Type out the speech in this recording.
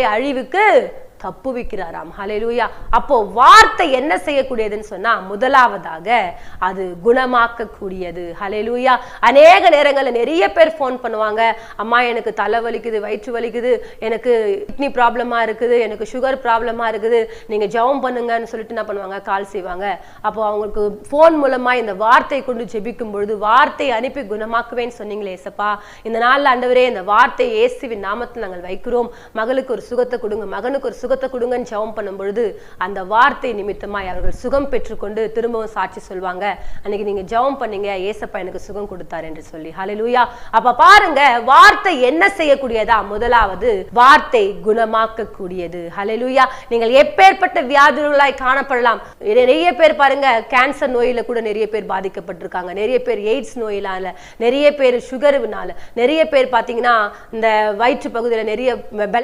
அழிவுக்கு தப்புவிக்கிறாராம். ஹல்லேலூயா. அப்போ வார்த்தை என்ன செய்யக்கூடியதுன்னு சொன்னா, முதலாவதாக அது குணமாக்க கூடியது. ஹல்லேலூயா. அநேக நேரங்களில் நிறைய பேர் ஃபோன் பண்ணுவாங்க, அம்மா எனக்கு தலை வலிக்குது, வயிற்று வலிக்குது, எனக்கு கிட்னி ப்ராப்ளமா இருக்குது, எனக்கு சுகர் ப்ராப்ளமா இருக்குது, நீங்க ஜெபம் பண்ணுங்கன்னு சொல்லிட்டு என்ன பண்ணுவாங்க, கால் செய்வாங்க. அப்போ அவங்களுக்கு ஃபோன் மூலமா இந்த வார்த்தை கொண்டு ஜெபிக்கும் பொழுது, வார்த்தை அனுப்பி குணமாக்குவேன்னு சொன்னீங்களே ஏசப்பா, இந்த நாள்ல ஆண்டவரே இந்த வார்த்தை இயேசுவின் நாமத்தில் நாங்கள் வைக்கிறோம், மகளுக்கு ஒரு சுகத்தை கொடுங்க, மகனுக்கு ஒரு சுகத்தை கொடுங்கன்னு ஜெபம் பண்ணும் பொழுது அந்த வார்த்தை நிமித்தமாய் அவர்கள் சுகம் பெற்றுக்கொண்டு திரும்பவும் சாட்சி சொல்வாங்க, அன்னைக்கு நீங்க ஜெபம் பண்ணீங்க, ஏசப்பா எனக்கு சுகம் கொடுத்தார் என்று சொல்லி. ஹல்லேலூயா. அப்ப பாருங்க, வார்த்தை என்ன செய்யக்கூடியதா? முதலாவது வார்த்தை குணமாக்க கூடியது. ஹல்லேலூயா. நீங்கள் எப்பேற்பட்ட வியாதிகளாய் காணப்படலாம். நிறைய பேர் பாருங்க, கேன்சர் நோயில கூட நிறைய பேர் பாதிக்கப்பட்டிருக்காங்க, நிறைய பேர் எய்ட்ஸ் நோயினால, நிறைய பேர் சுகர்னால, நிறைய பேர் பாத்தீங்கன்னா இந்த வயிற்று பகுதியில நிறைய